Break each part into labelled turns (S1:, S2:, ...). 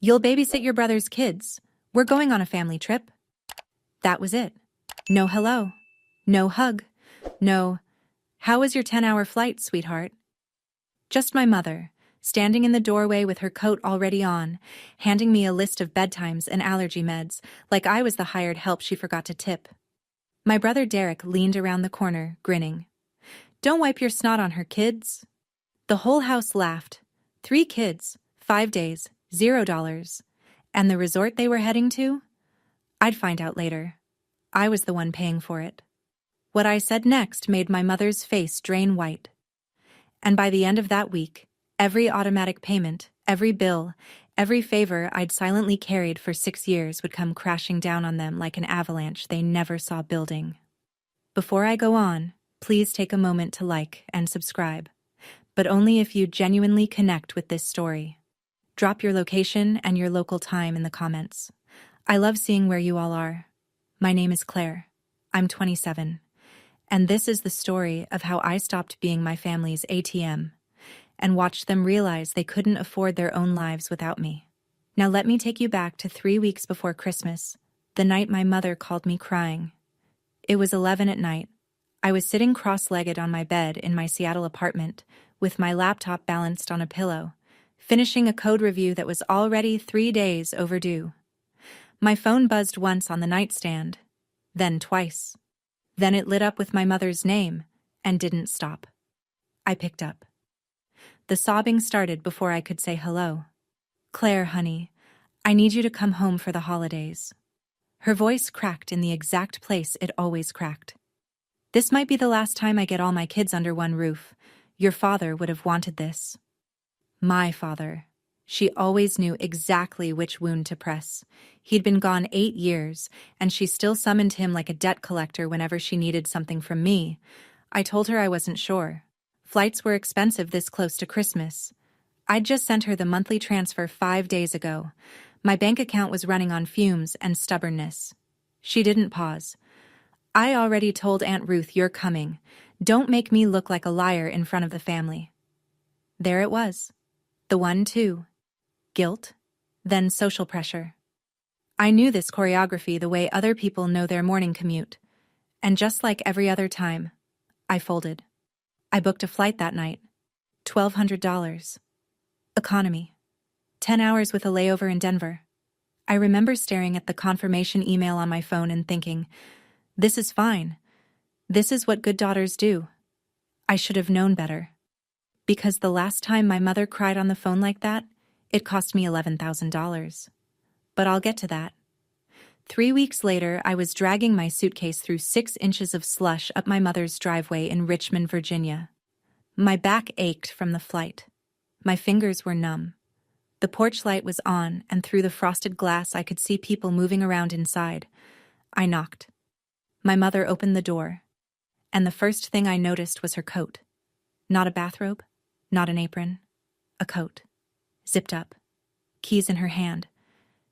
S1: You'll babysit your brother's kids. We're going on a family trip. That was it. No hello. No hug. No, how was your 10-hour flight, sweetheart? Just my mother, standing in the doorway with her coat already on, handing me a list of bedtimes and allergy meds, like I was the hired help she forgot to tip. My brother Derek leaned around the corner, grinning. Don't wipe your snot on her, kids. The whole house laughed. 3 kids, 5 days, $0. And the resort they were heading to? I'd find out later. I was the one paying for it. What I said next made my mother's face drain white. And by the end of that week, every automatic payment, every bill, every favor I'd silently carried for 6 years would come crashing down on them like an avalanche they never saw building. Before I go on, please take a moment to like and subscribe, but only if you genuinely connect with this story. Drop your location and your local time in the comments. I love seeing where you all are. My name is Claire. I'm 27. And this is the story of how I stopped being my family's ATM and watched them realize they couldn't afford their own lives without me. Now let me take you back to 3 weeks before Christmas, the night my mother called me crying. It was 11 at night. I was sitting cross-legged on my bed in my Seattle apartment with my laptop balanced on a pillow, finishing a code review that was already 3 days overdue. My phone buzzed once on the nightstand, then twice. Then it lit up with my mother's name and didn't stop. I picked up. The sobbing started before I could say hello. Claire, honey, I need you to come home for the holidays. Her voice cracked in the exact place it always cracked. This might be the last time I get all my kids under one roof. Your father would have wanted this. My father. She always knew exactly which wound to press. He'd been gone 8 years, and she still summoned him like a debt collector whenever she needed something from me. I told her I wasn't sure. Flights were expensive this close to Christmas. I'd just sent her the monthly transfer 5 days ago. My bank account was running on fumes and stubbornness. She didn't pause. I already told Aunt Ruth you're coming. Don't make me look like a liar in front of the family. There it was. The 1-2. Guilt, then social pressure. I knew this choreography the way other people know their morning commute. And just like every other time, I folded. I booked a flight that night. $1,200. Economy. 10 hours with a layover in Denver. I remember staring at the confirmation email on my phone and thinking, this is fine. This is what good daughters do. I should have known better. Because the last time my mother cried on the phone like that, it cost me $11,000. But I'll get to that. 3 weeks later, I was dragging my suitcase through 6 inches of slush up my mother's driveway in Richmond, Virginia. My back ached from the flight. My fingers were numb. The porch light was on, and through the frosted glass I could see people moving around inside. I knocked. My mother opened the door, and the first thing I noticed was her coat. Not a bathrobe, not an apron, a coat. Zipped up, keys in her hand.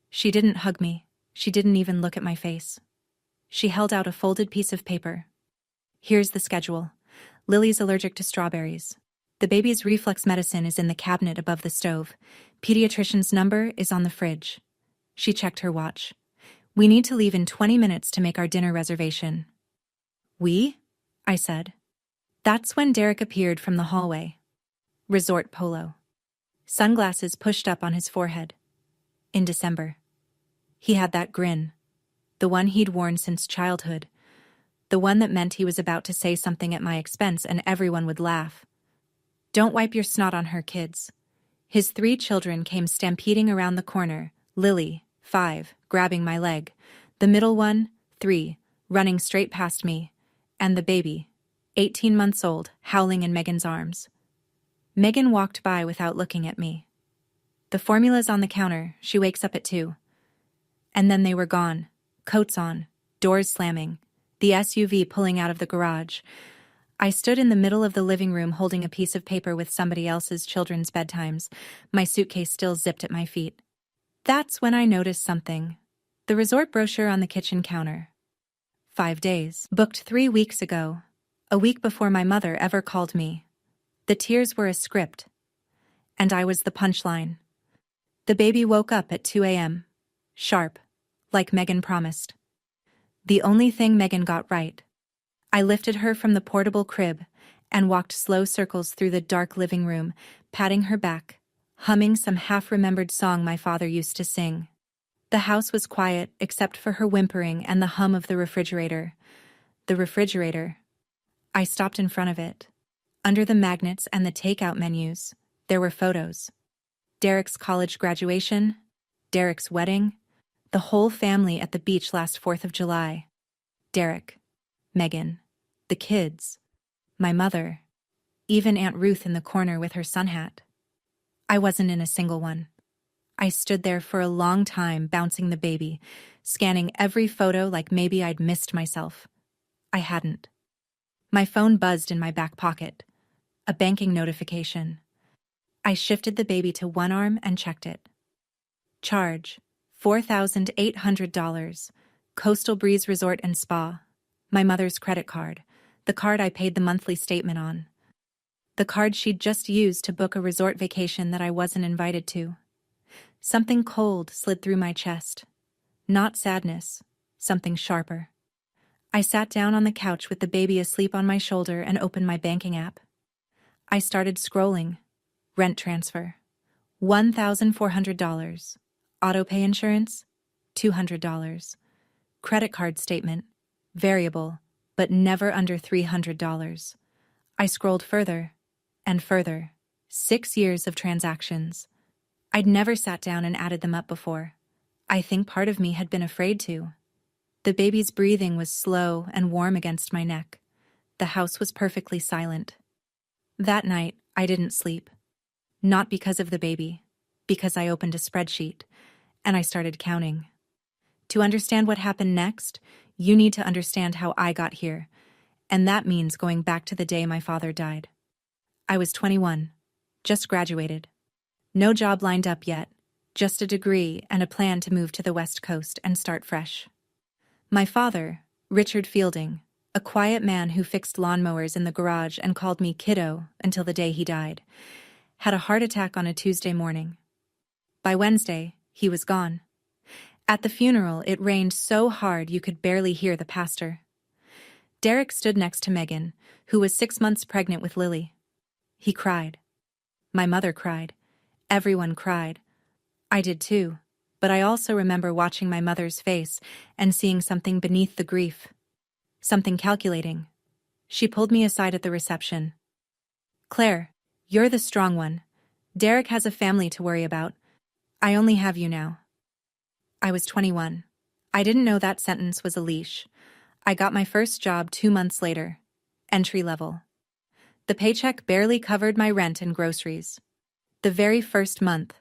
S1: She didn't hug me. She didn't even look at my face. She held out a folded piece of paper. Here's the schedule. Lily's allergic to strawberries. The baby's reflux medicine is in the cabinet above the stove. Pediatrician's number is on the fridge. She checked her watch. We need to leave in 20 minutes to make our dinner reservation. We? I said. That's when Derek appeared from the hallway. Resort polo. Sunglasses pushed up on his forehead. In December. He had that grin. The one he'd worn since childhood. The one that meant he was about to say something at my expense and everyone would laugh. Don't wipe your snot on her, kids. His 3 children came stampeding around the corner, Lily, 5, grabbing my leg, the middle one, 3, running straight past me, and the baby, 18 months old, howling in Megan's arms. Megan walked by without looking at me. The formula's on the counter, she wakes up at 2. And then they were gone, coats on, doors slamming, the SUV pulling out of the garage. I stood in the middle of the living room holding a piece of paper with somebody else's children's bedtimes, my suitcase still zipped at my feet. That's when I noticed something. The resort brochure on the kitchen counter. 5 days. Booked 3 weeks ago. A week before my mother ever called me. The tears were a script. And I was the punchline. The baby woke up at 2 a.m. Sharp, like Megan promised. The only thing Megan got right. I lifted her from the portable crib and walked slow circles through the dark living room, patting her back, humming some half-remembered song my father used to sing. The house was quiet except for her whimpering and the hum of the refrigerator. The refrigerator. I stopped in front of it. Under the magnets and the takeout menus, there were photos. Derek's college graduation, Derek's wedding, the whole family at the beach last 4th of July. Derek, Megan, the kids, my mother, even Aunt Ruth in the corner with her sun hat. I wasn't in a single one. I stood there for a long time bouncing the baby, scanning every photo like maybe I'd missed myself. I hadn't. My phone buzzed in my back pocket. A banking notification. I shifted the baby to one arm and checked it. Charge, $4,800. Coastal Breeze Resort and Spa. My mother's credit card. The card I paid the monthly statement on. The card she'd just used to book a resort vacation that I wasn't invited to. Something cold slid through my chest. Not sadness, something sharper. I sat down on the couch with the baby asleep on my shoulder and opened my banking app. I started scrolling. Rent transfer. $1,400. Auto pay insurance. $200. Credit card statement. Variable, but never under $300. I scrolled further and further. 6 years of transactions. I'd never sat down and added them up before. I think part of me had been afraid to. The baby's breathing was slow and warm against my neck. The house was perfectly silent. That night, I didn't sleep. Not because of the baby, because I opened a spreadsheet, and I started counting. To understand what happened next, you need to understand how I got here, and that means going back to the day my father died. I was 21, just graduated. No job lined up yet, just a degree and a plan to move to the West Coast and start fresh. My father, Richard Fielding, a quiet man who fixed lawnmowers in the garage and called me kiddo until the day he died, had a heart attack on a Tuesday morning. By Wednesday, he was gone. At the funeral, it rained so hard you could barely hear the pastor. Derek stood next to Megan, who was 6 months pregnant with Lily. He cried. My mother cried. Everyone cried. I did too, but I also remember watching my mother's face and seeing something beneath the grief. Something calculating. She pulled me aside at the reception. Claire, you're the strong one. Derek has a family to worry about. I only have you now. I was 21. I didn't know that sentence was a leash. I got my first job 2 months later. Entry level. The paycheck barely covered my rent and groceries. The very first month,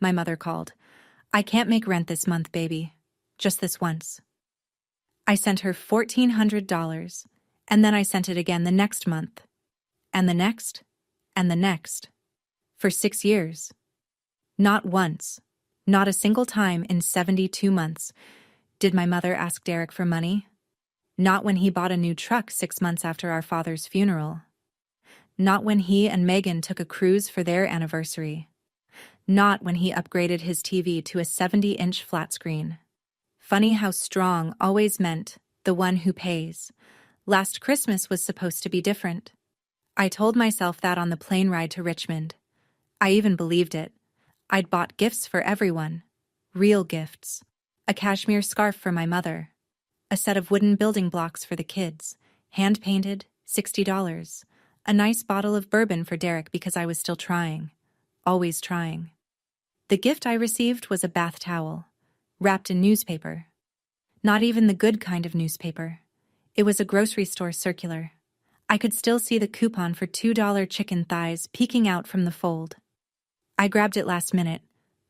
S1: my mother called. I can't make rent this month, baby. Just this once. I sent her $1,400, and then I sent it again the next month. And the next, and the next. For 6 years. Not once, not a single time in 72 months, did my mother ask Derek for money. Not when he bought a new truck 6 months after our father's funeral. Not when he and Megan took a cruise for their anniversary. Not when he upgraded his TV to a 70-inch flat screen. Funny how strong always meant the one who pays. Last Christmas was supposed to be different. I told myself that on the plane ride to Richmond. I even believed it. I'd bought gifts for everyone. Real gifts. A cashmere scarf for my mother. A set of wooden building blocks for the kids. Hand-painted, $60. A nice bottle of bourbon for Derek because I was still trying. Always trying. The gift I received was a bath towel. Wrapped in newspaper. Not even the good kind of newspaper. It was a grocery store circular. I could still see the coupon for $2 chicken thighs peeking out from the fold. I grabbed it last minute,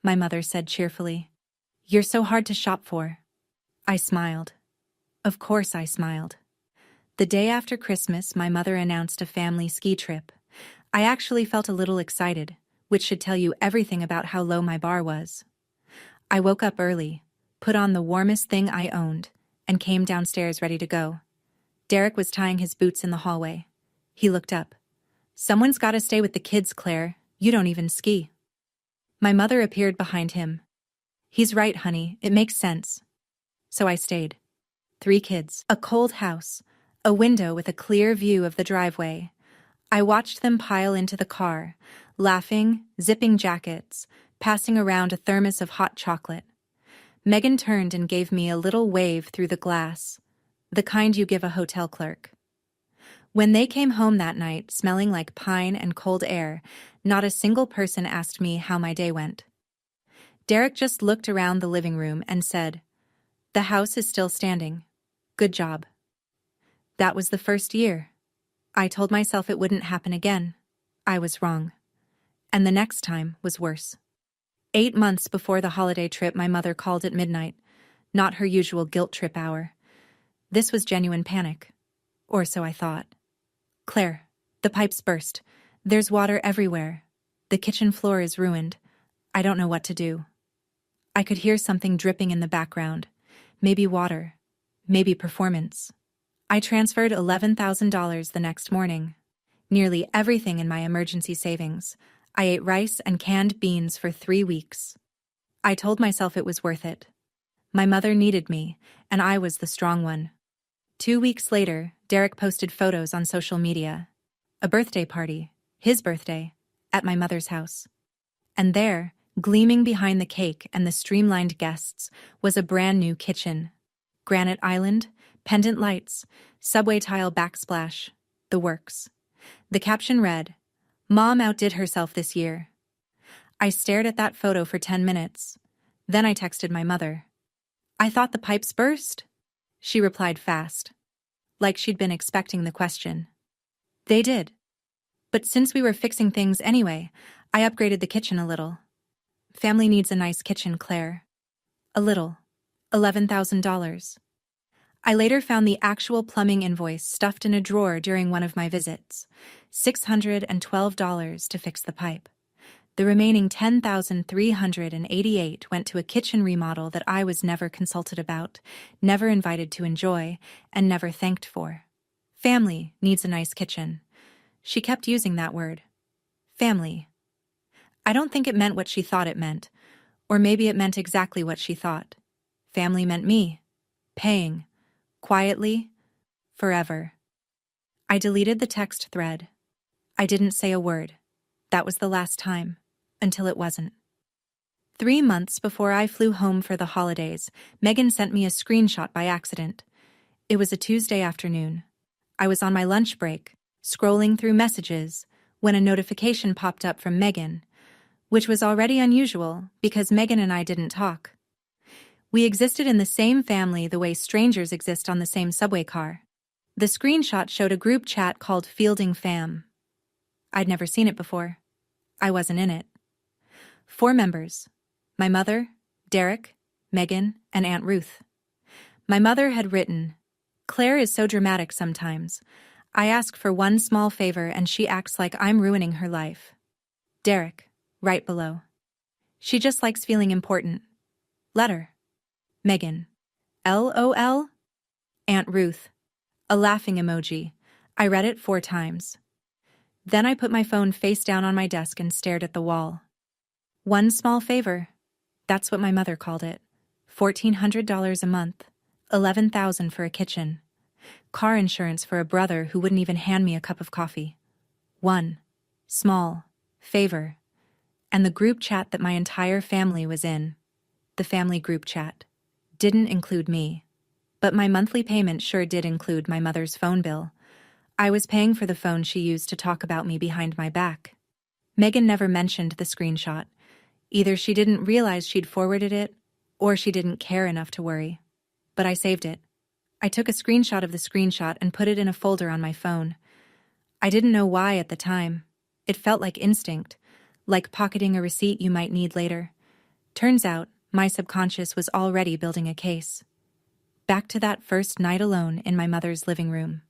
S1: my mother said cheerfully. You're so hard to shop for. I smiled. Of course I smiled. The day after Christmas, my mother announced a family ski trip. I actually felt a little excited, which should tell you everything about how low my bar was. I woke up early, put on the warmest thing I owned, and came downstairs ready to go. Derek was tying his boots in the hallway. He looked up. Someone's got to stay with the kids, Claire. You don't even ski. My mother appeared behind him. He's right, honey, it makes sense. So I stayed. 3 kids, a cold house, a window with a clear view of the driveway. I watched them pile into the car, laughing, zipping jackets, passing around a thermos of hot chocolate. Megan turned and gave me a little wave through the glass, the kind you give a hotel clerk. When they came home that night, smelling like pine and cold air, not a single person asked me how my day went. Derek just looked around the living room and said, "The house is still standing. Good job." That was the first year. I told myself it wouldn't happen again. I was wrong. And the next time was worse. 8 months before the holiday trip, my mother called at midnight, not her usual guilt trip hour. This was genuine panic. Or so I thought. "Claire, the pipes burst. There's water everywhere. The kitchen floor is ruined. I don't know what to do." I could hear something dripping in the background. Maybe water. Maybe performance. I transferred $11,000 the next morning. Nearly everything in my emergency savings. I ate rice and canned beans for 3 weeks. I told myself it was worth it. My mother needed me, and I was the strong one. 2 weeks later, Derek posted photos on social media. A birthday party, his birthday, at my mother's house. And there, gleaming behind the cake and the streamlined guests, was a brand new kitchen. Granite island, pendant lights, subway tile backsplash, the works. The caption read, "Mom outdid herself this year." I stared at that photo for 10 minutes. Then I texted my mother. "I thought the pipes burst." She replied fast, like she'd been expecting the question. "They did. But since we were fixing things anyway, I upgraded the kitchen a little." Family needs a nice kitchen, Claire. A little. $11,000. I later found the actual plumbing invoice stuffed in a drawer during one of my visits. $612 to fix the pipe. The remaining $10,388 went to a kitchen remodel that I was never consulted about, never invited to enjoy, and never thanked for. Family needs a nice kitchen. She kept using that word. Family. I don't think it meant what she thought it meant, or maybe it meant exactly what she thought. Family meant me. Paying. Quietly. Forever. I deleted the text thread. I didn't say a word. That was the last time. Until it wasn't. 3 months before I flew home for the holidays, Megan sent me a screenshot by accident. It was a Tuesday afternoon. I was on my lunch break, scrolling through messages, when a notification popped up from Megan, which was already unusual because Megan and I didn't talk. We existed in the same family the way strangers exist on the same subway car. The screenshot showed a group chat called Fielding Fam. I'd never seen it before. I wasn't in it. 4 members. My mother, Derek, Megan, and Aunt Ruth. My mother had written, "Claire is so dramatic sometimes. I ask for one small favor and she acts like I'm ruining her life." Derek, right below. "She just likes feeling important. Letter." Megan. LOL. Aunt Ruth. A laughing emoji. I read it 4 times. Then I put my phone face down on my desk and stared at the wall. One small favor. That's what my mother called it. $1,400 a month. $11,000 for a kitchen. Car insurance for a brother who wouldn't even hand me a cup of coffee. One small favor. And the group chat that my entire family was in. The family group chat. Didn't include me. But my monthly payment sure did include my mother's phone bill. I was paying for the phone she used to talk about me behind my back. Megan never mentioned the screenshot. Either she didn't realize she'd forwarded it, or she didn't care enough to worry. But I saved it. I took a screenshot of the screenshot and put it in a folder on my phone. I didn't know why at the time. It felt like instinct, like pocketing a receipt you might need later. Turns out, my subconscious was already building a case. Back to that first night alone in my mother's living room.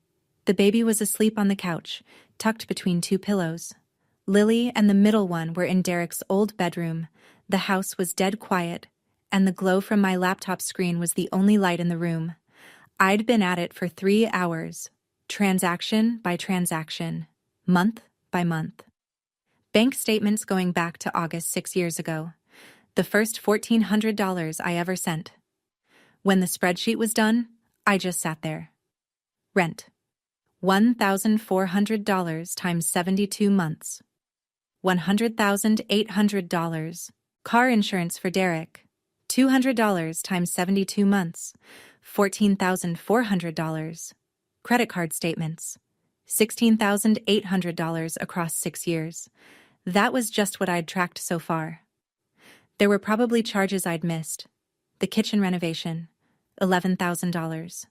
S1: The baby was asleep on the couch, tucked between 2 pillows. Lily and the middle one were in Derek's old bedroom. The house was dead quiet, and the glow from my laptop screen was the only light in the room. I'd been at it for 3 hours, transaction by transaction, month by month. Bank statements going back to August 6 years ago. The first $1,400 I ever sent. When the spreadsheet was done, I just sat there. Rent. $1,400 times 72 months. $100,800. Car insurance for Derek. $200 times 72 months. $14,400. Credit card statements. $16,800 across 6 years. That was just what I'd tracked so far. There were probably charges I'd missed. The kitchen renovation. $11,000.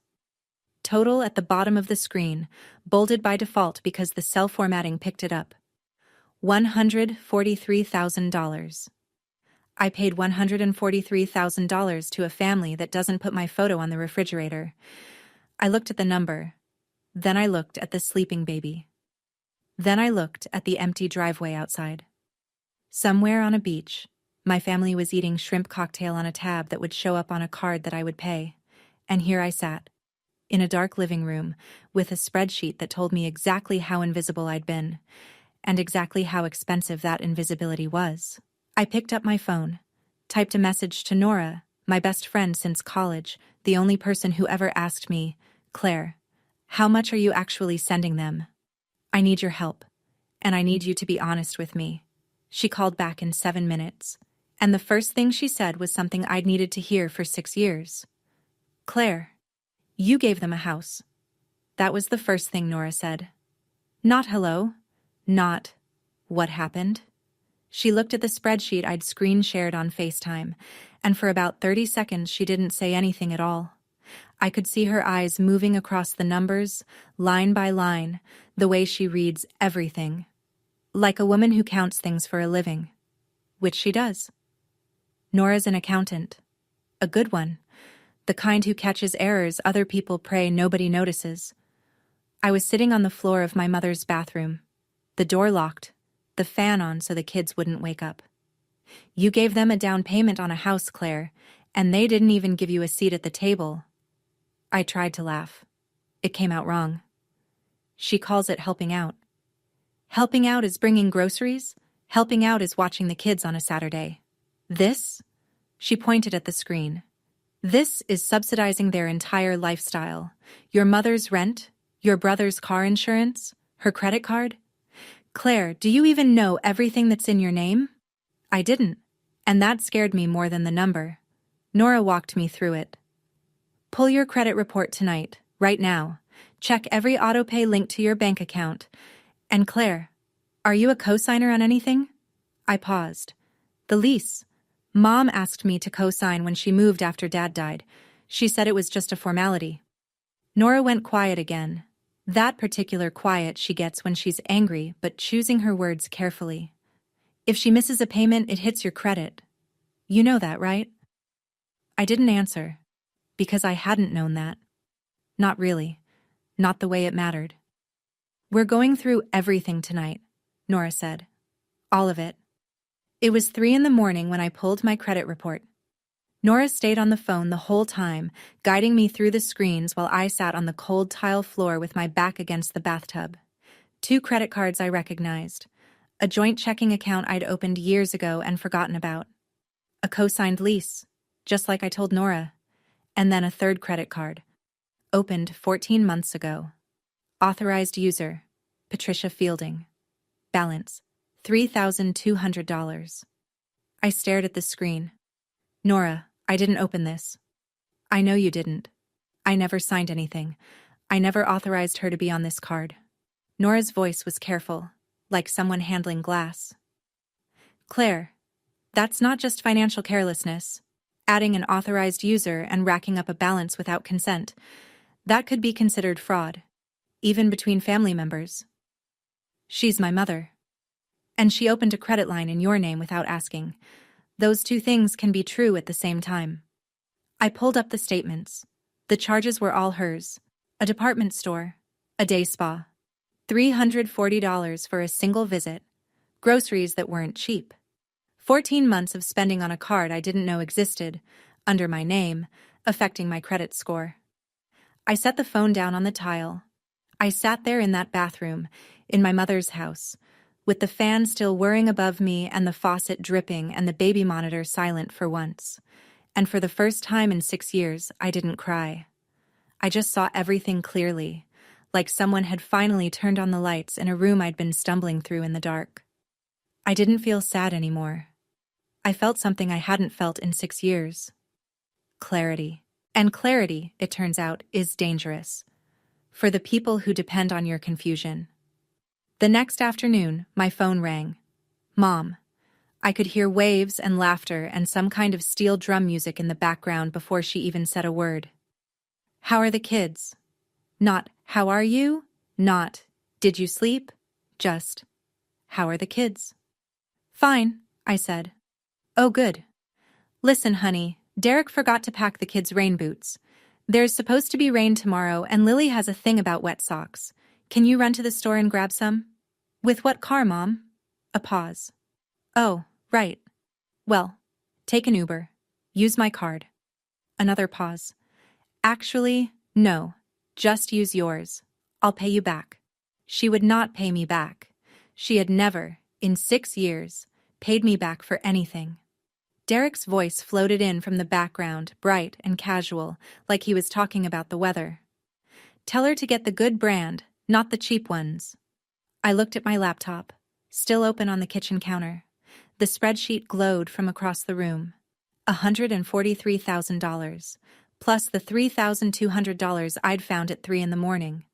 S1: Total at the bottom of the screen, bolded by default because the cell formatting picked it up. $143,000. I paid $143,000 to a family that doesn't put my photo on the refrigerator. I looked at the number. Then I looked at the sleeping baby. Then I looked at the empty driveway outside. Somewhere on a beach, my family was eating shrimp cocktail on a tab that would show up on a card that I would pay. And here I sat, in a dark living room, with a spreadsheet that told me exactly how invisible I'd been, and exactly how expensive that invisibility was. I picked up my phone, typed a message to Nora, my best friend since college, the only person who ever asked me, "Claire, how much are you actually sending them? I need your help, and I need you to be honest with me." She called back in 7 minutes, and the first thing she said was something I'd needed to hear for 6 years. "Claire, you gave them a house." That was the first thing Nora said. Not hello, not what happened. She looked at the spreadsheet I'd screen shared on FaceTime, and for about 30 seconds she didn't say anything at all. I could see her eyes moving across the numbers, line by line, the way she reads everything. Like a woman who counts things for a living. Which she does. Nora's an accountant. A good one. The kind who catches errors other people pray nobody notices. I was sitting on the floor of my mother's bathroom. The door locked, the fan on so the kids wouldn't wake up. "You gave them a down payment on a house, Claire, and they didn't even give you a seat at the table." I tried to laugh. It came out wrong. She calls it helping out. Helping out is bringing groceries. Helping out is watching the kids on a Saturday. This? She pointed at the screen. This is subsidizing their entire lifestyle. Your mother's rent, your brother's car insurance, her credit card. Claire, do you even know everything that's in your name? I didn't, and that scared me more than the number. Nora walked me through it. Pull your credit report tonight, right now. Check every autopay link to your bank account. And Claire, are you a cosigner on anything? I paused. The lease. Mom asked me to co-sign when she moved after Dad died. She said it was just a formality. Nora went quiet again. That particular quiet she gets when she's angry, but choosing her words carefully. If she misses a payment, it hits your credit. You know that, right? I didn't answer, because I hadn't known that. Not really. Not the way it mattered. We're going through everything tonight, Nora said. All of it. It was 3 a.m. when I pulled my credit report. Nora stayed on the phone the whole time, guiding me through the screens while I sat on the cold tile floor with my back against the bathtub. 2 credit cards I recognized. A joint checking account I'd opened years ago and forgotten about. A co-signed lease, just like I told Nora. And then a 3rd credit card. Opened 14 months ago. Authorized user, Patricia Fielding. Balance, $3,200. I stared at the screen. Nora, I didn't open this. I know you didn't. I never signed anything. I never authorized her to be on this card. Nora's voice was careful, like someone handling glass. Claire, that's not just financial carelessness. Adding an authorized user and racking up a balance without consent. That could be considered fraud, even between family members. She's my mother. And she opened a credit line in your name without asking. Those 2 things can be true at the same time. I pulled up the statements. The charges were all hers. A department store. A day spa. $340 for a single visit. Groceries that weren't cheap. 14 months of spending on a card I didn't know existed, under my name, affecting my credit score. I set the phone down on the tile. I sat there in that bathroom, in my mother's house, with the fan still whirring above me and the faucet dripping and the baby monitor silent for once. And for the first time in 6 years, I didn't cry. I just saw everything clearly, like someone had finally turned on the lights in a room I'd been stumbling through in the dark. I didn't feel sad anymore. I felt something I hadn't felt in 6 years. Clarity. And clarity, it turns out, is dangerous. For the people who depend on your confusion. The next afternoon, my phone rang. Mom. I could hear waves and laughter and some kind of steel drum music in the background before she even said a word. How are the kids? Not, how are you? Not, did you sleep? Just, how are the kids? Fine, I said. Oh, good. Listen, honey, Derek forgot to pack the kids' rain boots. There's supposed to be rain tomorrow, and Lily has a thing about wet socks. Can you run to the store and grab some? With what car, Mom? A pause. Oh, right. Well, take an Uber. Use my card. Another pause. Actually, no. Just use yours. I'll pay you back. She would not pay me back. She had never, in 6 years, paid me back for anything. Derek's voice floated in from the background, bright and casual, like he was talking about the weather. Tell her to get the good brand, not the cheap ones. I looked at my laptop, still open on the kitchen counter. The spreadsheet glowed from across the room. $143,000, plus the $3,200 I'd found at 3 a.m,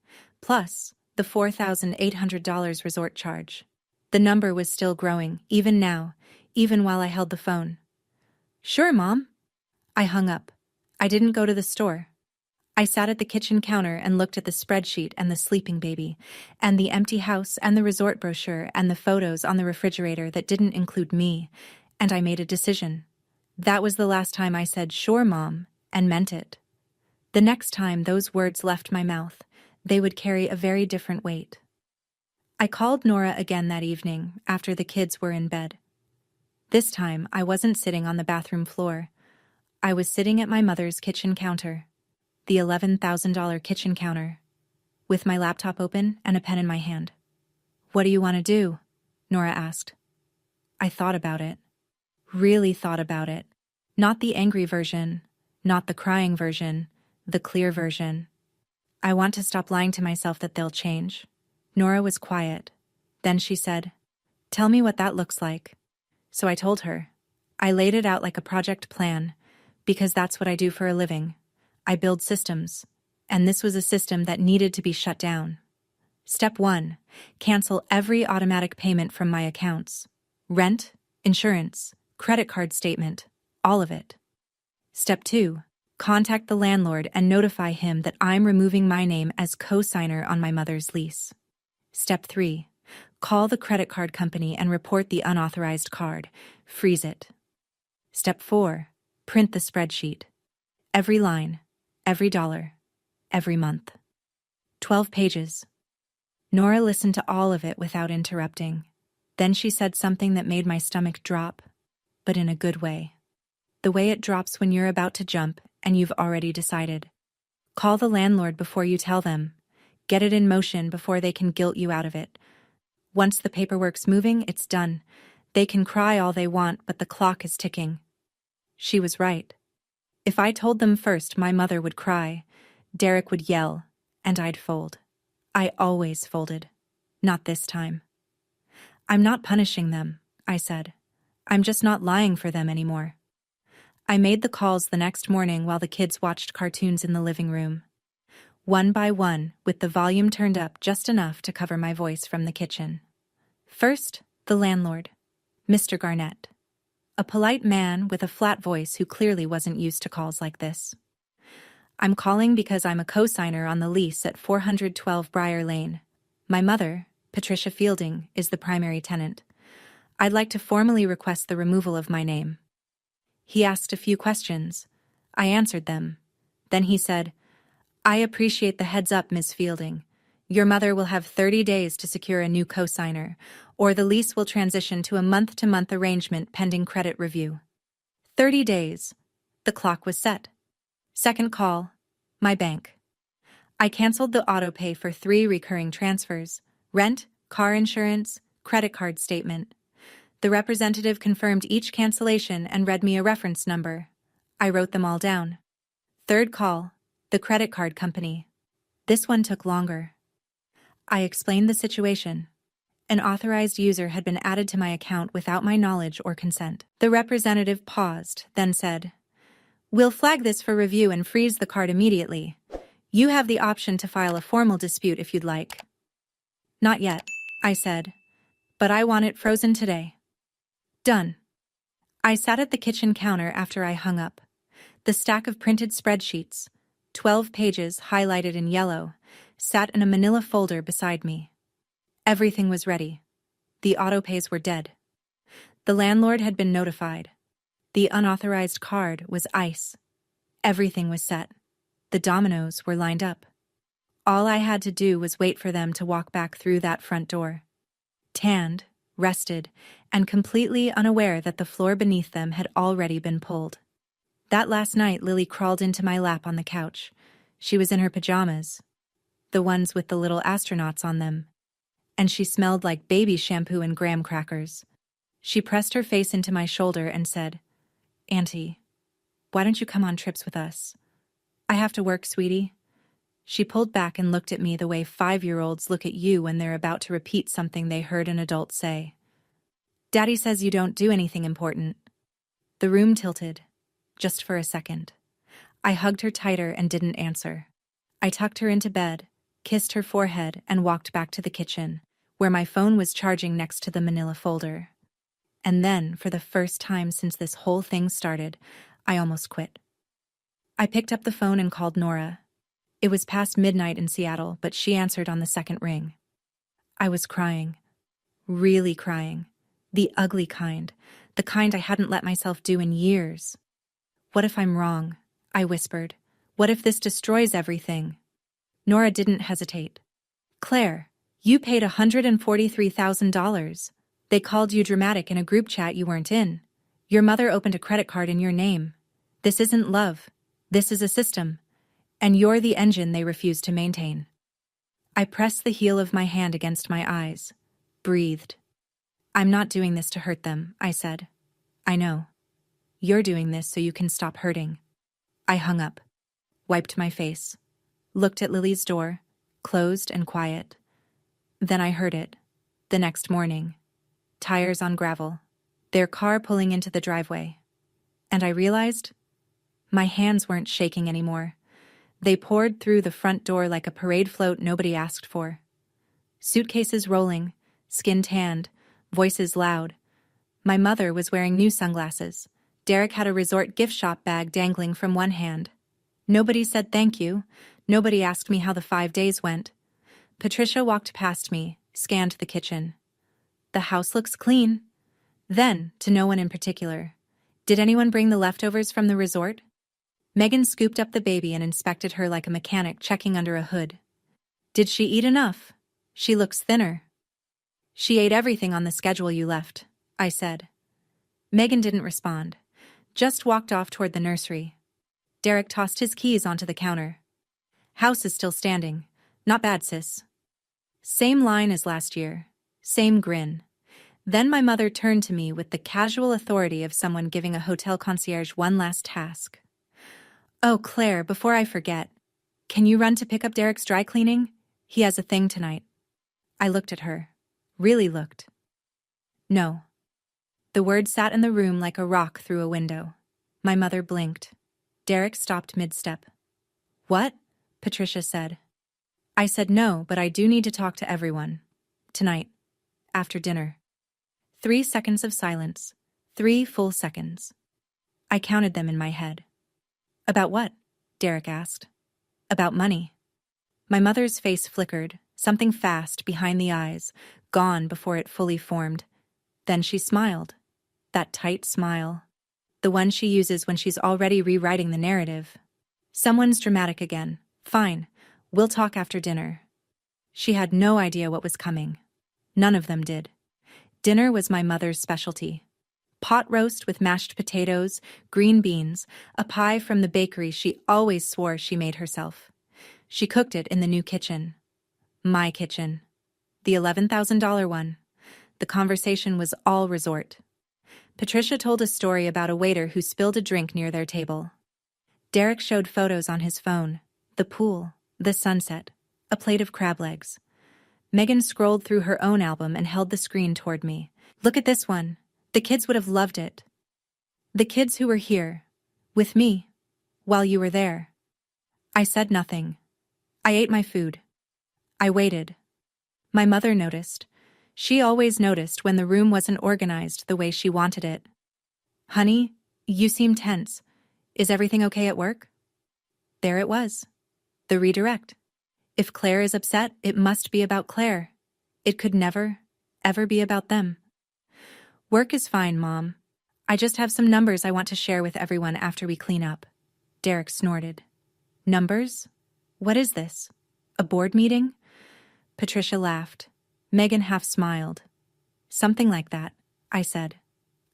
S1: plus the $4,800 resort charge. The number was still growing, even now, even while I held the phone. Sure, Mom. I hung up. I didn't go to the store. I sat at the kitchen counter and looked at the spreadsheet and the sleeping baby, and the empty house and the resort brochure and the photos on the refrigerator that didn't include me, and I made a decision. That was the last time I said, sure, Mom, and meant it. The next time those words left my mouth, they would carry a very different weight. I called Nora again that evening, after the kids were in bed. This time, I wasn't sitting on the bathroom floor. I was sitting at my mother's kitchen counter, the $11,000 kitchen counter, with my laptop open and a pen in my hand. What do you want to do? Nora asked. I thought about it. Really thought about it. Not the angry version, not the crying version, the clear version. I want to stop lying to myself that they'll change. Nora was quiet. Then she said, tell me what that looks like. So I told her. I laid it out like a project plan, because that's what I do for a living. I build systems, and this was a system that needed to be shut down. Step 1, cancel every automatic payment from my accounts. Rent, insurance, credit card statement, all of it. Step 2, contact the landlord and notify him that I'm removing my name as co-signer on my mother's lease. Step 3, call the credit card company and report the unauthorized card. Freeze it. Step 4, print the spreadsheet. Every line, every dollar, every month. 12 pages. Nora listened to all of it without interrupting. Then she said something that made my stomach drop, but in a good way. The way it drops when you're about to jump and you've already decided. Call the landlord before you tell them. Get it in motion before they can guilt you out of it. Once the paperwork's moving, it's done. They can cry all they want, but the clock is ticking. She was right. If I told them first, my mother would cry, Derek would yell, and I'd fold. I always folded. Not this time. I'm not punishing them, I said. I'm just not lying for them anymore. I made the calls the next morning while the kids watched cartoons in the living room. One by one, with the volume turned up just enough to cover my voice from the kitchen. First, the landlord, Mr. Garnett. A polite man with a flat voice who clearly wasn't used to calls like this. I'm calling because I'm a co-signer on the lease at 412 Briar Lane. My mother, Patricia Fielding, is the primary tenant. I'd like to formally request the removal of my name. He asked a few questions. I answered them. Then he said, I appreciate the heads up, Ms. Fielding. Your mother will have 30 days to secure a new co-signer, or the lease will transition to a month-to-month arrangement pending credit review. 30 days. The clock was set. Second call, my bank. I canceled the auto pay for 3 recurring transfers: rent, car insurance, Credit card statement. The representative confirmed each cancellation and read me a reference number. I wrote them all down. Third call. The credit card company. This one took longer. I explained the situation. An authorized user had been added to my account without my knowledge or consent. The representative paused, then said, "We'll flag this for review and freeze the card immediately. You have the option to file a formal dispute if you'd like." "Not yet," I said, "but I want it frozen today." Done. I sat at the kitchen counter after I hung up. The stack of printed spreadsheets, 12 pages highlighted in yellow, sat in a manila folder beside me. Everything was ready. The autopays were dead. The landlord had been notified. The unauthorized card was ice. Everything was set. The dominoes were lined up. All I had to do was wait for them to walk back through that front door. Tanned, rested, and completely unaware that the floor beneath them had already been pulled. That last night, Lily crawled into my lap on the couch. She was in her pajamas, the ones with the little astronauts on them, and she smelled like baby shampoo and graham crackers. She pressed her face into my shoulder and said, "Auntie, why don't you come on trips with us?" "I have to work, sweetie." She pulled back and looked at me the way 5-year-olds look at you when they're about to repeat something they heard an adult say. "Daddy says you don't do anything important." The room tilted, just for a second. I hugged her tighter and didn't answer. I tucked her into bed, kissed her forehead, and walked back to the kitchen, where my phone was charging next to the manila folder. And then, for the first time since this whole thing started, I almost quit. I picked up the phone and called Nora. It was past midnight in Seattle, but she answered on the second ring. I was crying. Really crying. The ugly kind. The kind I hadn't let myself do in years. "What if I'm wrong?" I whispered. "What if this destroys everything?" Nora didn't hesitate. "Claire, you paid $143,000. They called you dramatic in a group chat you weren't in. Your mother opened a credit card in your name. This isn't love. This is a system. And you're the engine they refuse to maintain." I pressed the heel of my hand against my eyes, breathed. "I'm not doing this to hurt them," I said. "I know. You're doing this so you can stop hurting." I hung up, wiped my face, looked at Lily's door, closed and quiet. Then I heard it, the next morning. Tires on gravel, their car pulling into the driveway. And I realized my hands weren't shaking anymore. They poured through the front door like a parade float nobody asked for. Suitcases rolling, skin tanned, voices loud. My mother was wearing new sunglasses. Derek had a resort gift shop bag dangling from one hand. Nobody said thank you. Nobody asked me how the 5 days went. Patricia walked past me, scanned the kitchen. "The house looks clean." Then, to no one in particular, "Did anyone bring the leftovers from the resort?" Megan scooped up the baby and inspected her like a mechanic checking under a hood. "Did she eat enough? She looks thinner." "She ate everything on the schedule you left," I said. Megan didn't respond, just walked off toward the nursery. Derek tossed his keys onto the counter. "House is still standing. Not bad, sis." Same line as last year. Same grin. Then my mother turned to me with the casual authority of someone giving a hotel concierge one last task. "Oh, Claire, before I forget, can you run to pick up Derek's dry cleaning? He has a thing tonight." I looked at her. Really looked. "No." The word sat in the room like a rock through a window. My mother blinked. Derek stopped mid-step. "What?" Patricia said. I said no, but I do need to talk to everyone. Tonight. After dinner. 3 seconds of silence. 3 full seconds. I counted them in my head. "About what?" Derek asked. "About money." My mother's face flickered, something fast behind the eyes, gone before it fully formed. Then she smiled. That tight smile. The one she uses when she's already rewriting the narrative. "Someone's dramatic again. Fine. We'll talk after dinner." She had no idea what was coming. None of them did. Dinner was my mother's specialty. Pot roast with mashed potatoes, green beans, a pie from the bakery she always swore she made herself. She cooked it in the new kitchen. My kitchen. The $11,000 one. the conversation was all resort. Patricia told a story about a waiter who spilled a drink near their table. Derek showed photos on his phone: the pool, the sunset, a plate of crab legs. Megan scrolled through her own album and held the screen toward me. "Look at this one. The kids would have loved it. The kids who were here, with me, while you were there." I said nothing. I ate my food. I waited. My mother noticed. She always noticed when the room wasn't organized the way she wanted it. "Honey, you seem tense. Is everything okay at work?" There it was. The redirect. If Claire is upset, it must be about Claire. It could never, ever be about them. "Work is fine, Mom. I just have some numbers I want to share with everyone after we clean up." Derek snorted. "Numbers? What is this? A board meeting?" Patricia laughed. Megan half smiled. "Something like that," I said.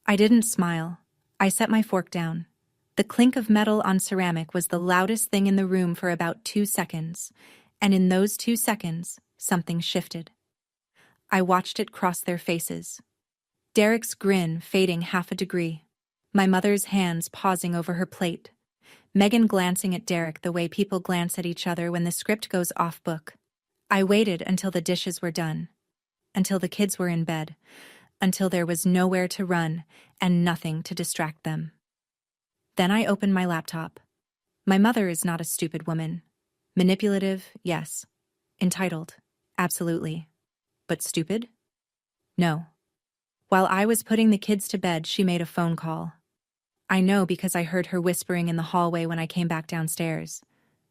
S1: I didn't smile. I set my fork down. The clink of metal on ceramic was the loudest thing in the room for about 2 seconds, and in those 2 seconds, something shifted. I watched it cross their faces. Derek's grin fading half a degree. My mother's hands pausing over her plate. Megan glancing at Derek the way people glance at each other when the script goes off book. I waited until the dishes were done, until the kids were in bed, until there was nowhere to run and nothing to distract them. Then I opened my laptop. My mother is not a stupid woman. Manipulative, yes. Entitled, absolutely. But stupid? No. While I was putting the kids to bed, she made a phone call. I know because I heard her whispering in the hallway when I came back downstairs.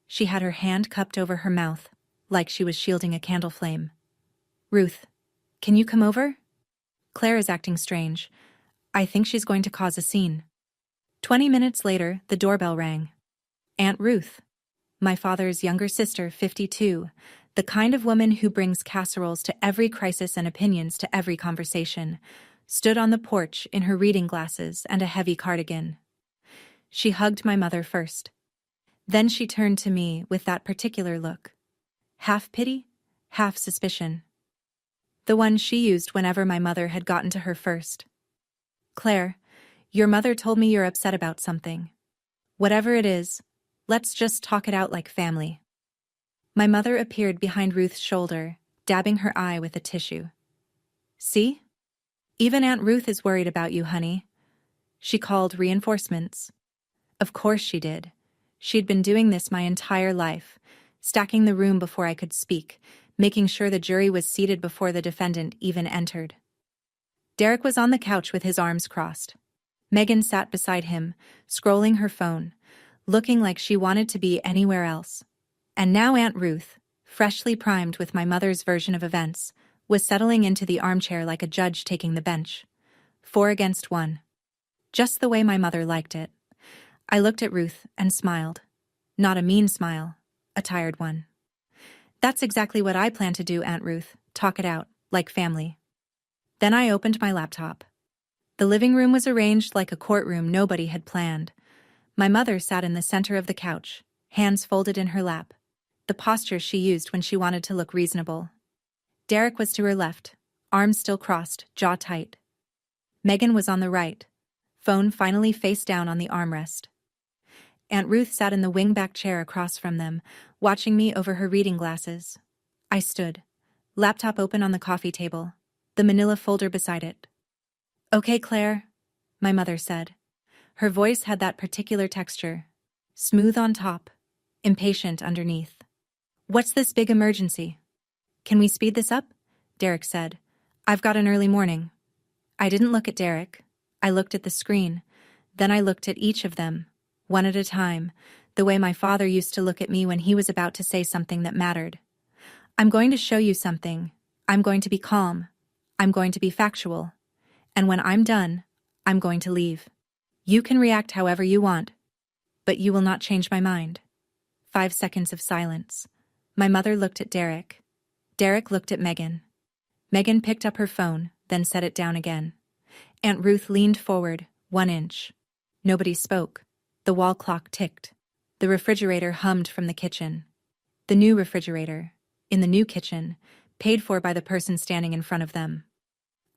S1: She had her hand cupped over her mouth, like she was shielding a candle flame. "Ruth, can you come over? Claire is acting strange. I think she's going to cause a scene." 20 minutes later, the doorbell rang. Aunt Ruth, my father's younger sister, 52, the kind of woman who brings casseroles to every crisis and opinions to every conversation, stood on the porch in her reading glasses and a heavy cardigan. She hugged my mother first. Then she turned to me with that particular look. Half pity, half suspicion. The one she used whenever my mother had gotten to her first. "Claire, your mother told me you're upset about something. Whatever it is, let's just talk it out like family." My mother appeared behind Ruth's shoulder, dabbing her eye with a tissue. "See? Even Aunt Ruth is worried about you, honey." She called reinforcements. Of course she did. She'd been doing this my entire life, stacking the room before I could speak, making sure the jury was seated before the defendant even entered. Derek was on the couch with his arms crossed. Megan sat beside him, scrolling her phone, looking like she wanted to be anywhere else. And now Aunt Ruth, freshly primed with my mother's version of events, was settling into the armchair like a judge taking the bench. 4 against 1. Just the way my mother liked it. I looked at Ruth and smiled. Not a mean smile, a tired one. "That's exactly what I plan to do, Aunt Ruth, talk it out, like family." Then I opened my laptop. The living room was arranged like a courtroom nobody had planned. My mother sat in the center of the couch, hands folded in her lap, the posture she used when she wanted to look reasonable. Derek was to her left, arms still crossed, jaw tight. Megan was on the right, phone finally face down on the armrest. Aunt Ruth sat in the wing-back chair across from them, watching me over her reading glasses. I stood, laptop open on the coffee table, the manila folder beside it. "Okay, Claire," my mother said. Her voice had that particular texture, smooth on top, impatient underneath. "What's this big emergency? Can we speed this up?" Derek said. "I've got an early morning." I didn't look at Derek. I looked at the screen. Then I looked at each of them, one at a time, the way my father used to look at me when he was about to say something that mattered. "I'm going to show you something. I'm going to be calm. I'm going to be factual. And when I'm done, I'm going to leave. You can react however you want, but you will not change my mind." 5 seconds of silence. My mother looked at Derek. Derek looked at Megan. Megan picked up her phone, then set it down again. Aunt Ruth leaned forward, 1 inch. Nobody spoke. The wall clock ticked. The refrigerator hummed from the kitchen. The new refrigerator, in the new kitchen, paid for by the person standing in front of them.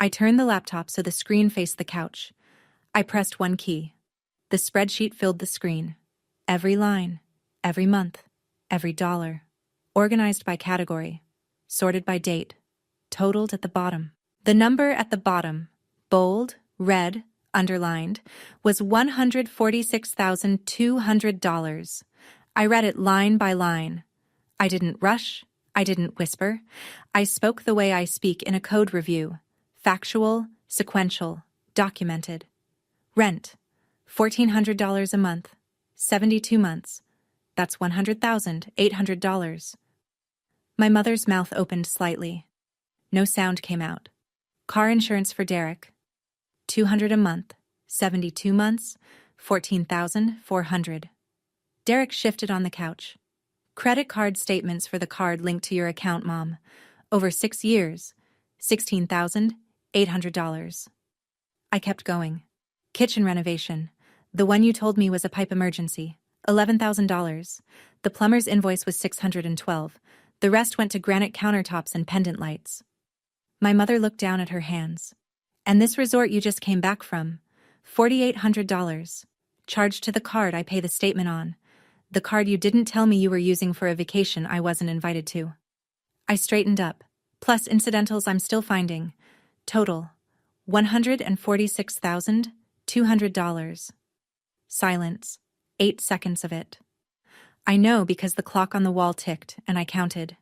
S1: I turned the laptop so the screen faced the couch. I pressed one key. The spreadsheet filled the screen. Every line, every month, every dollar. Organized by category, sorted by date, totaled at the bottom. The number at the bottom, bold, red, underlined, was $146,200. I read it line by line. I didn't rush. I didn't whisper. I spoke the way I speak in a code review. Factual, sequential, documented. Rent, $1,400 a month. 72 months. That's $100,800. My mother's mouth opened slightly. No sound came out. Car insurance for Derek, $200 a month. 72 months, $14,400. Derek shifted on the couch. Credit card statements for the card linked to your account, Mom. Over 6 years, $16,800. I kept going. Kitchen renovation. The one you told me was a pipe emergency. $11,000. The plumber's invoice was $612. The rest went to granite countertops and pendant lights. My mother looked down at her hands. And this resort you just came back from. $4,800. Charged to the card I pay the statement on. The card you didn't tell me you were using for a vacation I wasn't invited to. I straightened up. Plus incidentals I'm still finding. Total, $146,200. Silence. 8 seconds of it. I know because the clock on the wall ticked and I counted.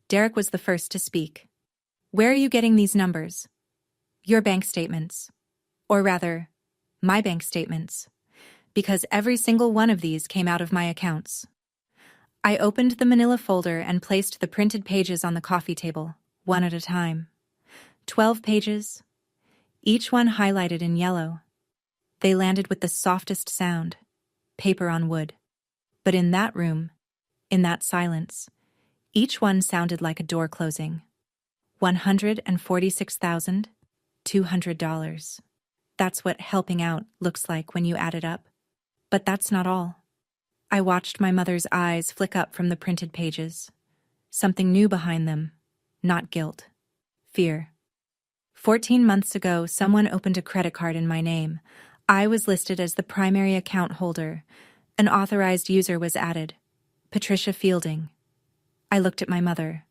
S1: Derek was the first to speak. Where are you getting these numbers? Your bank statements. Or rather, my bank statements. Because every single one of these came out of my accounts. I opened the manila folder and placed the printed pages on the coffee table, one at a time. 12 pages, each one highlighted in yellow. They landed with the softest sound, paper on wood. But in that room, in that silence, each one sounded like a door closing. $146,200. That's what helping out looks like when you add it up. But that's not all. I watched my mother's eyes flick up from the printed pages. Something new behind them, not guilt. Fear. 14 months ago, someone opened a credit card in my name. I was listed as the primary account holder. An authorized user was added. Patricia Fielding. I looked at my mother.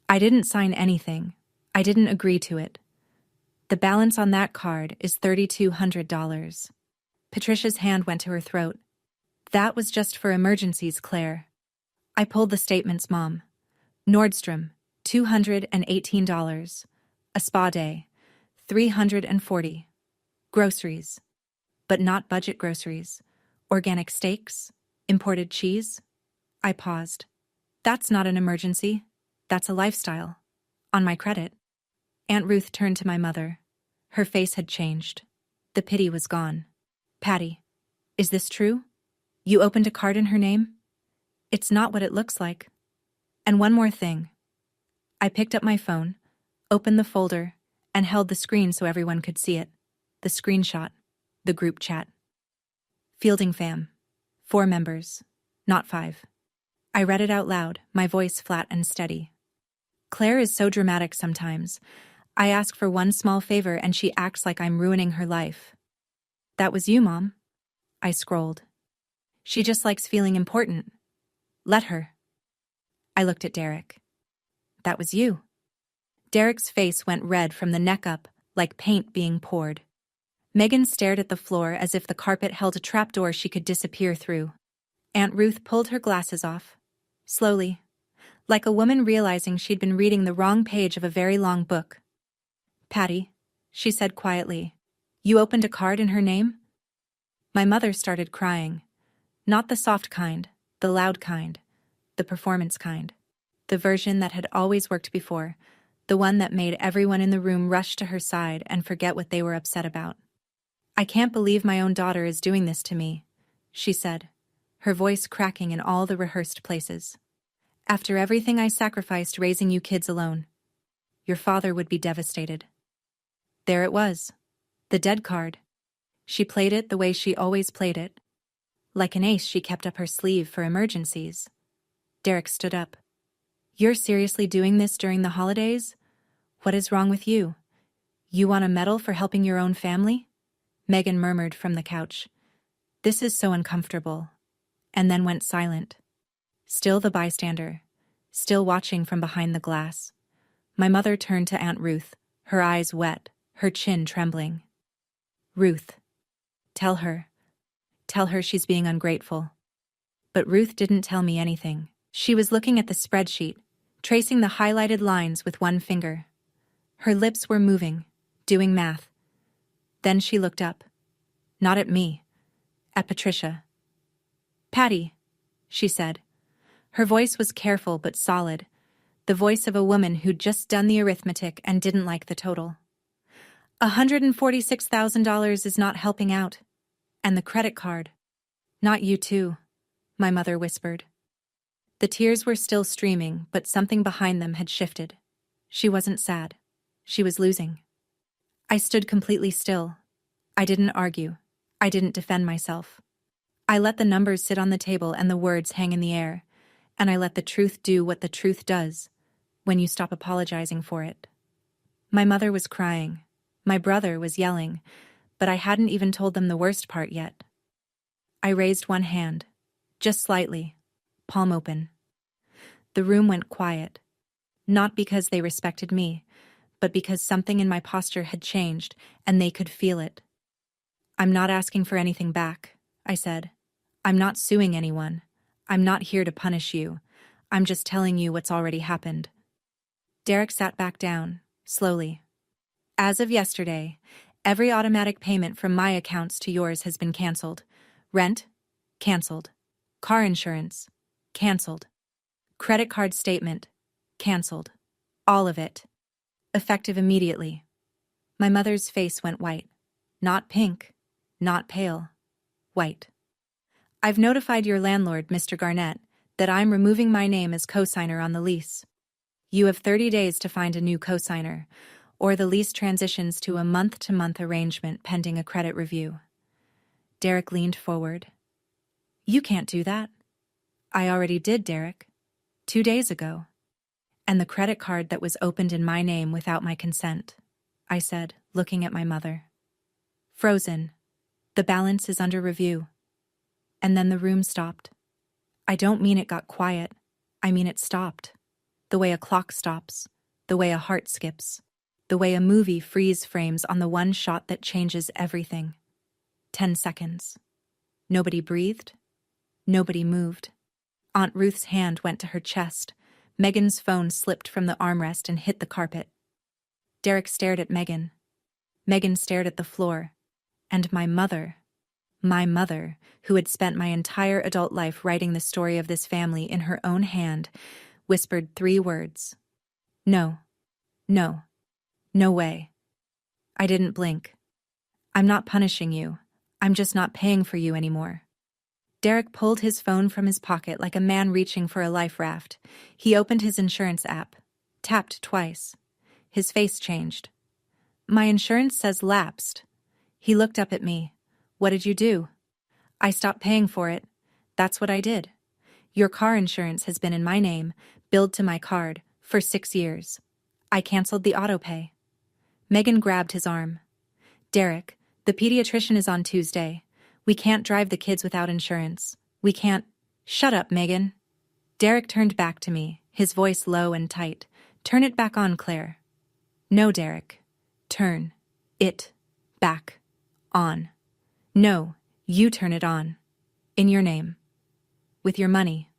S1: I didn't sign anything. I didn't agree to it. The balance on that card is $3,200. Patricia's hand went to her throat. That was just for emergencies, Claire. I pulled the statements, Mom. Nordstrom, $218. A spa day, $340. Groceries, but not budget groceries. Organic steaks, imported cheese. I paused. That's not an emergency. That's a lifestyle. On my credit. Aunt Ruth turned to my mother. Her face had changed. The pity was gone. Patty, is this true? You opened a card in her name? It's not what it looks like. And one more thing. I picked up my phone, opened the folder, and held the screen so everyone could see it. The screenshot. The group chat. Fielding fam. 4 members. Not 5. I read it out loud, my voice flat and steady. Claire is so dramatic sometimes. I ask for one small favor and she acts like I'm ruining her life. That was you, Mom. I scrolled. She just likes feeling important. Let her. I looked at Derek. That was you. Derek's face went red from the neck up, like paint being poured. Megan stared at the floor as if the carpet held a trapdoor she could disappear through. Aunt Ruth pulled her glasses off. Slowly. Like a woman realizing she'd been reading the wrong page of a very long book. Patty, she said quietly, you opened a card in her name? My mother started crying. Not the soft kind, the loud kind, the performance kind. The version that had always worked before, the one that made everyone in the room rush to her side and forget what they were upset about. I can't believe my own daughter is doing this to me, she said, her voice cracking in all the rehearsed places. After everything I sacrificed raising you kids alone, your father would be devastated. There it was, the dead card. She played it the way she always played it. Like an ace, she kept up her sleeve for emergencies. Derek stood up. You're seriously doing this during the holidays? What is wrong with you? You want a medal for helping your own family? Megan murmured from the couch. This is so uncomfortable. And then went silent. Still the bystander. Still watching from behind the glass. My mother turned to Aunt Ruth, her eyes wet, her chin trembling. Ruth. Tell her. Tell her she's being ungrateful. But Ruth didn't tell me anything. She was looking at the spreadsheet, tracing the highlighted lines with one finger. Her lips were moving, doing math. Then she looked up. Not at me. At Patricia. Patty, she said. Her voice was careful but solid, the voice of a woman who'd just done the arithmetic and didn't like the total. $146,000 is not helping out. And the credit card. Not you too, my mother whispered. The tears were still streaming, but something behind them had shifted. She wasn't sad. She was losing. I stood completely still. I didn't argue. I didn't defend myself. I let the numbers sit on the table and the words hang in the air, and I let the truth do what the truth does when you stop apologizing for it. My mother was crying. My brother was yelling, but I hadn't even told them the worst part yet. I raised one hand, just slightly, palm open. The room went quiet, not because they respected me, but because something in my posture had changed and they could feel it. I'm not asking for anything back, I said. I'm not suing anyone. I'm not here to punish you. I'm just telling you what's already happened. Derek sat back down, slowly. As of yesterday, every automatic payment from my accounts to yours has been canceled. Rent? Canceled. Car insurance? Canceled. Credit card statement? Canceled. All of it. Effective immediately. My mother's face went white. Not pink. Not pale. White. I've notified your landlord, Mr. Garnett, that I'm removing my name as cosigner on the lease. You have 30 days to find a new cosigner, or the lease transitions to a month-to-month arrangement pending a credit review. Derek leaned forward. You can't do that. I already did, Derek. 2 days ago. And the credit card that was opened in my name without my consent, I said, looking at my mother. Frozen. The balance is under review. And then the room stopped. I don't mean it got quiet. I mean it stopped. The way a clock stops. The way a heart skips. The way a movie freeze frames on the one shot that changes everything. 10 seconds. Nobody breathed. Nobody moved. Aunt Ruth's hand went to her chest. Megan's phone slipped from the armrest and hit the carpet. Derek stared at Megan. Megan stared at the floor. And my mother, who had spent my entire adult life writing the story of this family in her own hand, whispered 3 words. No. No. No way. I didn't blink. I'm not punishing you. I'm just not paying for you anymore. Derek pulled his phone from his pocket like a man reaching for a life raft. He opened his insurance app, tapped twice. His face changed. My insurance says lapsed. He looked up at me. What did you do? I stopped paying for it. That's what I did. Your car insurance has been in my name, billed to my card, for 6 years. I canceled the autopay. Megan grabbed his arm. Derek, the pediatrician is on Tuesday. We can't drive the kids without insurance. We can't. Shut up, Megan. Derek turned back to me, his voice low and tight. Turn it back on, Claire. No, Derek. Turn it back on. No, you turn it on. In your name. With your money.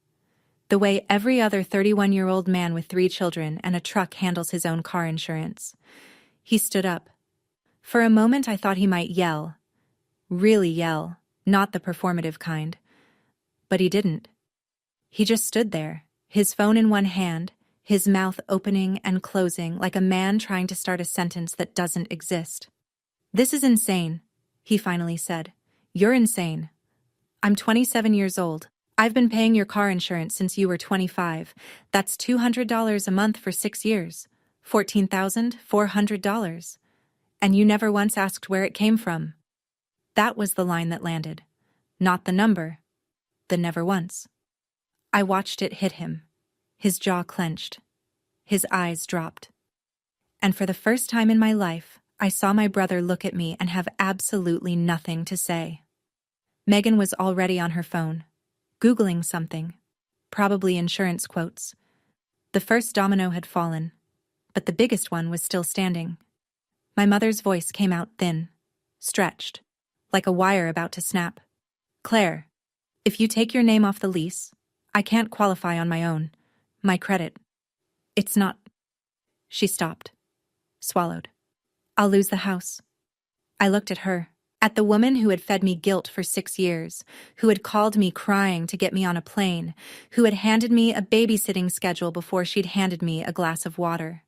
S1: The way every other 31-year-old man with 3 children and a truck handles his own car insurance. He stood up. For a moment I thought he might yell. Really yell, not the performative kind. But he didn't. He just stood there, his phone in one hand, his mouth opening and closing like a man trying to start a sentence that doesn't exist. This is insane, he finally said. You're insane. I'm 27 years old. I've been paying your car insurance since you were 25. That's $200 a month for 6 years. $14,400. And you never once asked where it came from. That was the line that landed. Not the number. The never once. I watched it hit him. His jaw clenched. His eyes dropped. And for the first time in my life, I saw my brother look at me and have absolutely nothing to say. Megan was already on her phone, Googling something, probably insurance quotes. The first domino had fallen, but the biggest one was still standing. My mother's voice came out thin, stretched, like a wire about to snap. Claire, if you take your name off the lease, I can't qualify on my own. My credit. It's not. She stopped, swallowed. I'll lose the house. I looked at her, at the woman who had fed me guilt for 6 years, who had called me crying to get me on a plane, who had handed me a babysitting schedule before she'd handed me a glass of water.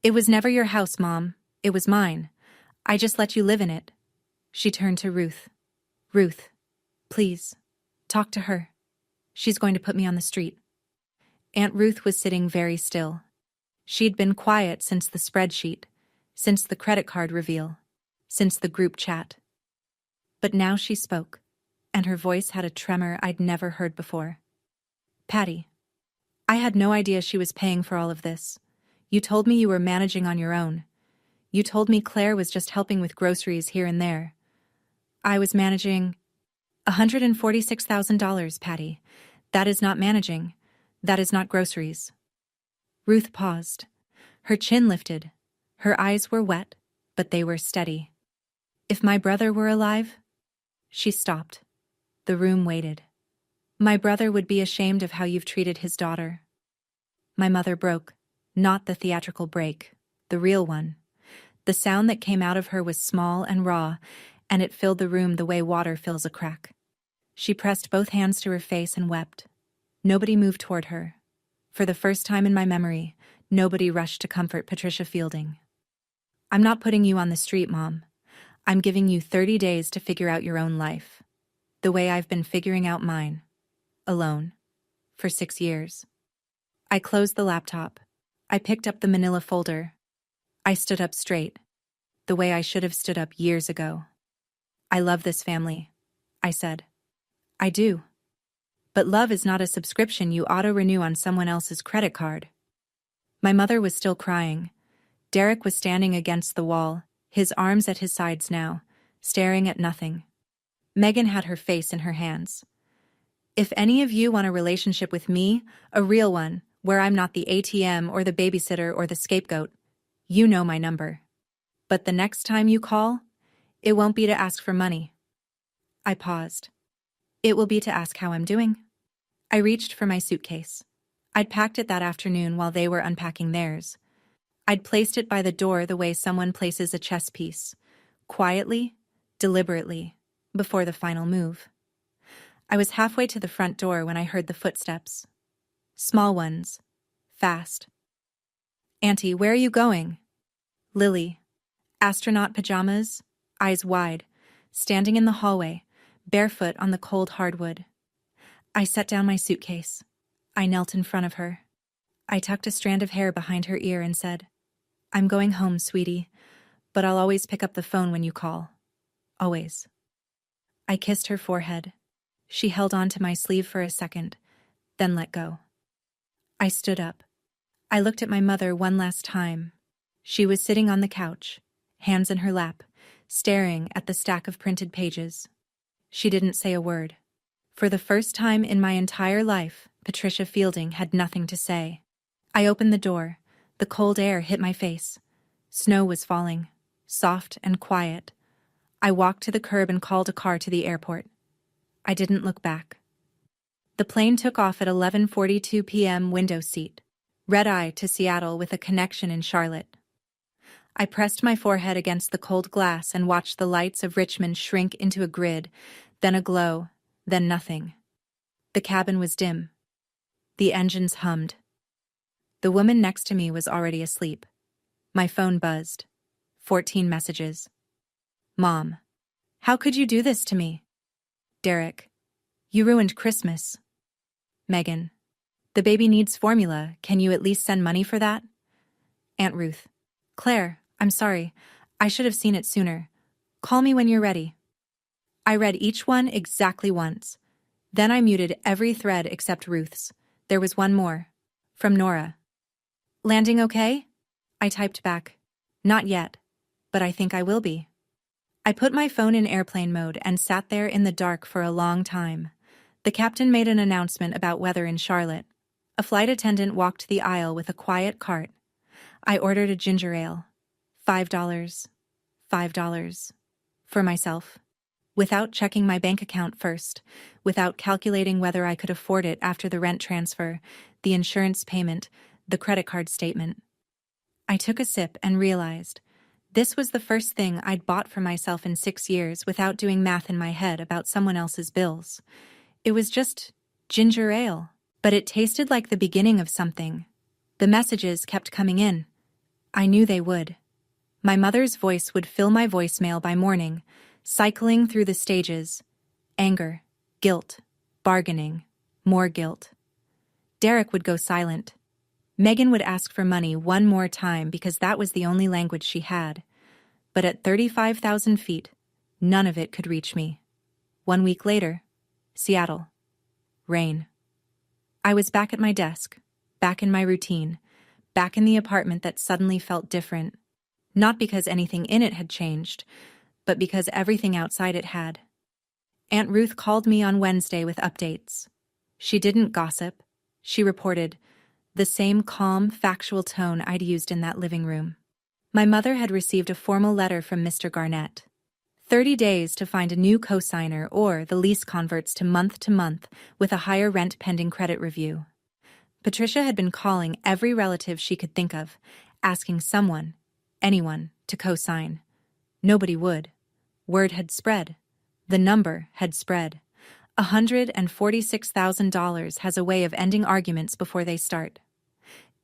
S1: It was never your house, Mom. It was mine. I just let you live in it. She turned to Ruth. Ruth, please, talk to her. She's going to put me on the street. Aunt Ruth was sitting very still. She'd been quiet since the spreadsheet, since the credit card reveal, since the group chat. But now she spoke, and her voice had a tremor I'd never heard before. Patty, I had no idea she was paying for all of this. You told me you were managing on your own. You told me Claire was just helping with groceries here and there. I was managing $146,000, Patty. That is not managing. That is not groceries. Ruth paused. Her chin lifted. Her eyes were wet, but they were steady. If my brother were alive? She stopped. The room waited. My brother would be ashamed of how you've treated his daughter. My mother broke, not the theatrical break, the real one. The sound that came out of her was small and raw, and it filled the room the way water fills a crack. She pressed both hands to her face and wept. Nobody moved toward her. For the first time in my memory, nobody rushed to comfort Patricia Fielding. I'm not putting you on the street, Mom. I'm giving you 30 days to figure out your own life. The way I've been figuring out mine. Alone. For 6 years. I closed the laptop. I picked up the manila folder. I stood up straight. The way I should have stood up years ago. I love this family, I said. I do. But love is not a subscription you auto-renew on someone else's credit card. My mother was still crying. Derek was standing against the wall, his arms at his sides now, staring at nothing. Megan had her face in her hands. If any of you want a relationship with me, a real one, where I'm not the ATM or the babysitter or the scapegoat, you know my number. But the next time you call, it won't be to ask for money. I paused. It will be to ask how I'm doing. I reached for my suitcase. I'd packed it that afternoon while they were unpacking theirs. I'd placed it by the door the way someone places a chess piece, quietly, deliberately, before the final move. I was halfway to the front door when I heard the footsteps. Small ones. Fast. Auntie, where are you going? Lily. Astronaut pajamas, eyes wide, standing in the hallway, barefoot on the cold hardwood. I set down my suitcase. I knelt in front of her. I tucked a strand of hair behind her ear and said, I'm going home, sweetie, but I'll always pick up the phone when you call. Always. I kissed her forehead. She held on to my sleeve for a second, then let go. I stood up. I looked at my mother one last time. She was sitting on the couch, hands in her lap, staring at the stack of printed pages. She didn't say a word. For the first time in my entire life, Patricia Fielding had nothing to say. I opened the door. The cold air hit my face. Snow was falling, soft and quiet. I walked to the curb and called a car to the airport. I didn't look back. The plane took off at 11:42 p.m. window seat, red-eye to Seattle with a connection in Charlotte. I pressed my forehead against the cold glass and watched the lights of Richmond shrink into a grid, then a glow, then nothing. The cabin was dim. The engines hummed. The woman next to me was already asleep. My phone buzzed. 14 messages. Mom, how could you do this to me? Derek, you ruined Christmas. Megan, the baby needs formula. Can you at least send money for that? Aunt Ruth, Claire, I'm sorry. I should have seen it sooner. Call me when you're ready. I read each one exactly once. Then I muted every thread except Ruth's. There was one more. From Nora. Landing okay? I typed back. Not yet. but I think I will be. I put my phone in airplane mode and sat there in the dark for a long time. The captain made an announcement about weather in Charlotte. A flight attendant walked the aisle with a quiet cart. I ordered a ginger ale. $5. $5. For myself. Without checking my bank account first, without calculating whether I could afford it after the rent transfer, the insurance payment, the credit card statement. I took a sip and realized this was the first thing I'd bought for myself in 6 years without doing math in my head about someone else's bills. It was just ginger ale, but it tasted like the beginning of something. The messages kept coming in. I knew they would. My mother's voice would fill my voicemail by morning, cycling through the stages. Anger, guilt, bargaining, more guilt. Derek would go silent. Megan would ask for money one more time because that was the only language she had. But at 35,000 feet, none of it could reach me. 1 week later, Seattle. Rain. I was back at my desk, back in my routine, back in the apartment that suddenly felt different. Not because anything in it had changed, but because everything outside it had. Aunt Ruth called me on Wednesday with updates. She didn't gossip. She reported, the same calm, factual tone I'd used in that living room. My mother had received a formal letter from Mr. Garnett. 30 days to find a new cosigner or the lease converts to month with a higher rent pending credit review. Patricia had been calling every relative she could think of, asking someone, anyone, to co-sign. Nobody would. Word had spread. The number had spread. $146,000 has a way of ending arguments before they start.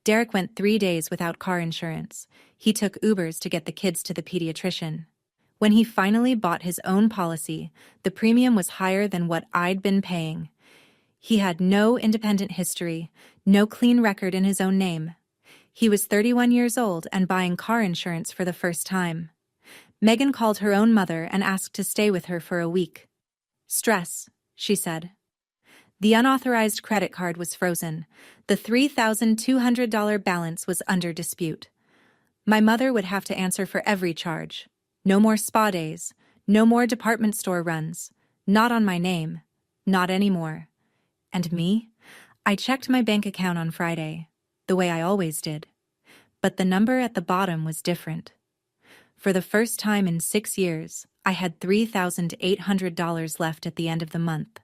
S1: Derek went 3 days without car insurance. He took Ubers to get the kids to the pediatrician. When he finally bought his own policy, the premium was higher than what I'd been paying. He had no independent history, no clean record in his own name. He was 31 years old and buying car insurance for the first time. Megan called her own mother and asked to stay with her for a week. Stress, she said. The unauthorized credit card was frozen. The $3,200 balance was under dispute. My mother would have to answer for every charge. No more spa days. No more department store runs. Not on my name. Not anymore. And me? I checked my bank account on Friday, the way I always did. But the number at the bottom was different. For the first time in 6 years, I had $3,800 left at the end of the month.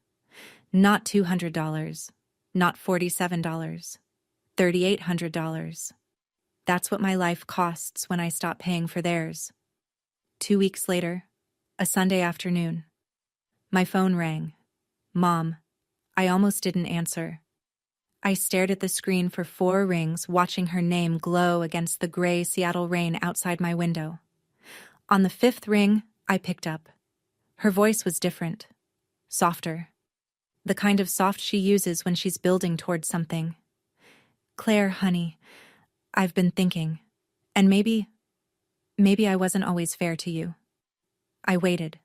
S1: Not $200, not $47, $3,800. That's what my life costs when I stop paying for theirs. 2 weeks later, a Sunday afternoon, my phone rang. Mom. I almost didn't answer. I stared at the screen for 4 rings, watching her name glow against the gray Seattle rain outside my window. On the 5th ring, I picked up. Her voice was different, softer. The kind of soft she uses when she's building towards something. Claire, honey, I've been thinking, and maybe I wasn't always fair to you. I waited.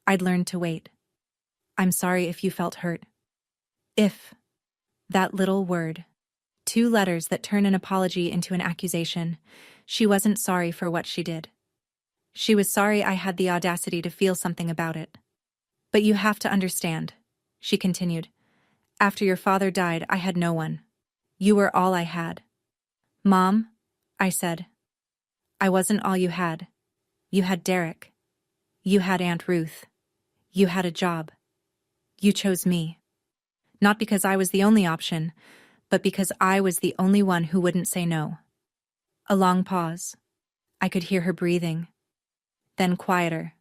S1: I'd learned to wait. I'm sorry if you felt hurt. If. That little word. 2 letters that turn an apology into an accusation. She wasn't sorry for what she did. She was sorry I had the audacity to feel something about it. But you have to understand, she continued. After your father died, I had no one. You were all I had. Mom, I said. I wasn't all you had. You had Derek. You had Aunt Ruth. You had a job. You chose me. Not because I was the only option, but because I was the only one who wouldn't say no. A long pause. I could hear her breathing. Then quieter.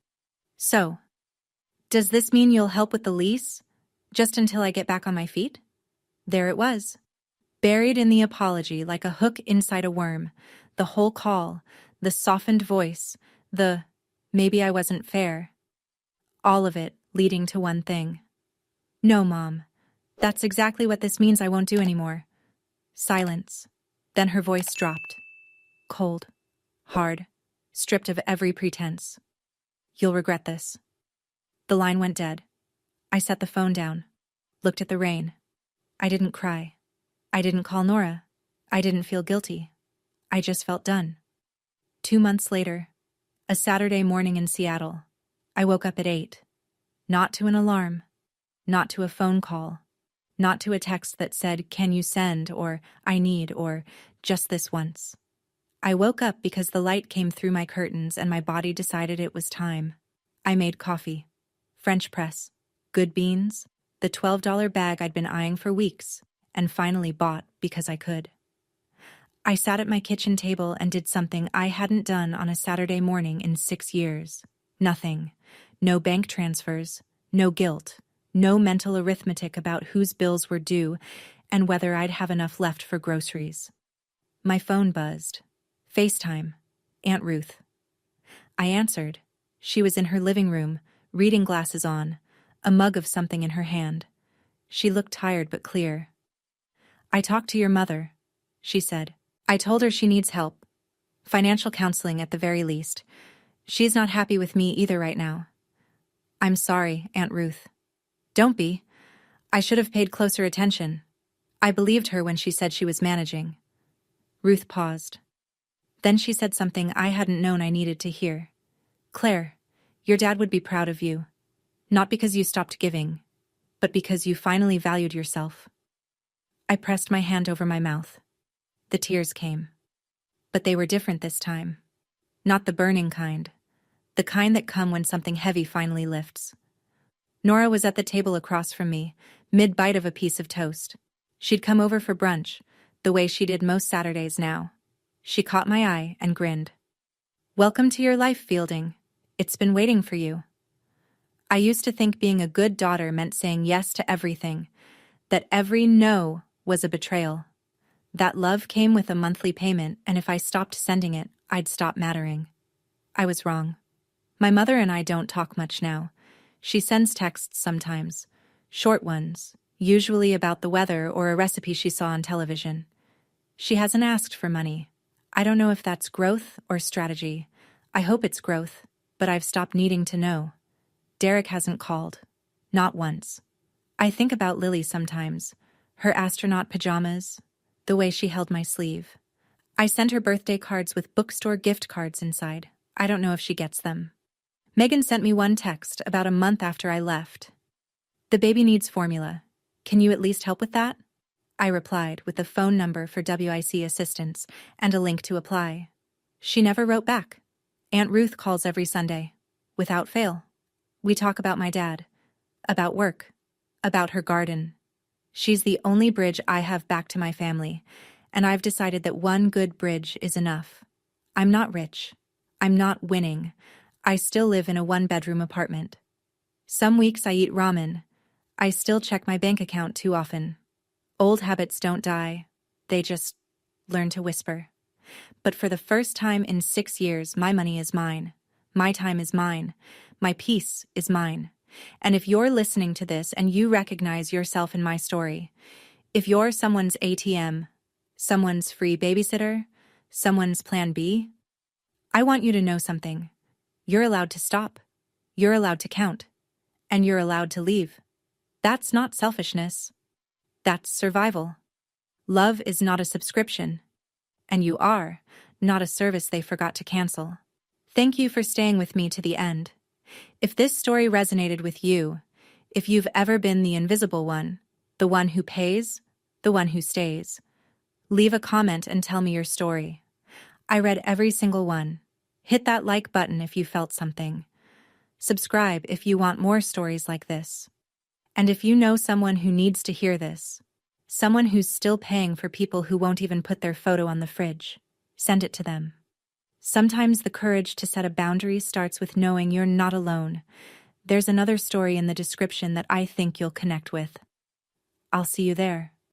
S1: So, does this mean you'll help with the lease? Just until I get back on my feet? There it was. Buried in the apology like a hook inside a worm. The whole call, the softened voice, the maybe I wasn't fair. All of it leading to one thing. No, Mom. That's exactly what this means I won't do anymore. Silence. Then her voice dropped. Cold. Hard. Stripped of every pretense. You'll regret this. The line went dead. I set the phone down. Looked at the rain. I didn't cry. I didn't call Nora. I didn't feel guilty. I just felt done. 2 months later, A Saturday morning in Seattle. I woke up at 8. Not to an alarm. Not to a phone call. Not to a text that said, "Can you send?" or "I need," or "just this once." I woke up because the light came through my curtains and my body decided it was time. I made coffee. French press. Good beans. The $12 bag I'd been eyeing for weeks, and finally bought because I could. I sat at my kitchen table and did something I hadn't done on a Saturday morning in 6 years. Nothing. No bank transfers. No guilt. No mental arithmetic about whose bills were due and whether I'd have enough left for groceries. My phone buzzed. FaceTime. Aunt Ruth. I answered. She was in her living room, reading glasses on, a mug of something in her hand. She looked tired but clear. "I talked to your mother," she said. "I told her she needs help. Financial counseling at the very least. She's not happy with me either right now." "I'm sorry, Aunt Ruth." "Don't be. I should have paid closer attention. I believed her when she said she was managing." Ruth paused. Then she said something I hadn't known I needed to hear. "Claire, your dad would be proud of you. Not because you stopped giving, but because you finally valued yourself." I pressed my hand over my mouth. The tears came. But they were different this time. Not the burning kind. The kind that come when something heavy finally lifts. Nora was at the table across from me, mid-bite of a piece of toast. She'd come over for brunch, the way she did most Saturdays now. She caught my eye and grinned. "Welcome to your life, Fielding. It's been waiting for you." I used to think being a good daughter meant saying yes to everything, that every no was a betrayal. That love came with a monthly payment, and if I stopped sending it, I'd stop mattering. I was wrong. My mother and I don't talk much now. She sends texts sometimes, short ones, usually about the weather or a recipe she saw on television. She hasn't asked for money. I don't know if that's growth or strategy. I hope it's growth, but I've stopped needing to know. Derek hasn't called. Not once. I think about Lily sometimes. Her astronaut pajamas. The way she held my sleeve. I sent her birthday cards with bookstore gift cards inside. I don't know if she gets them. Megan sent me one text about a month after I left. "The baby needs formula. Can you at least help with that?" I replied with the phone number for WIC assistance and a link to apply. She never wrote back. Aunt Ruth calls every Sunday. Without fail. We talk about my dad. About work. About her garden. She's the only bridge I have back to my family, and I've decided that one good bridge is enough. I'm not rich. I'm not winning. I still live in a one-bedroom apartment. Some weeks I eat ramen. I still check my bank account too often. Old habits don't die. They just learn to whisper. But for the first time in 6 years, my money is mine. My time is mine. My peace is mine. And if you're listening to this and you recognize yourself in my story, if you're someone's ATM, someone's free babysitter, someone's plan B, I want you to know something. You're allowed to stop. You're allowed to count. And you're allowed to leave. That's not selfishness. That's survival. Love is not a subscription. And you are not a service they forgot to cancel. Thank you for staying with me to the end. If this story resonated with you, if you've ever been the invisible one, the one who pays, the one who stays, leave a comment and tell me your story. I read every single one. Hit that like button if you felt something. Subscribe if you want more stories like this. And if you know someone who needs to hear this, someone who's still paying for people who won't even put their photo on the fridge, send it to them. Sometimes the courage to set a boundary starts with knowing you're not alone. There's another story in the description that I think you'll connect with. I'll see you there.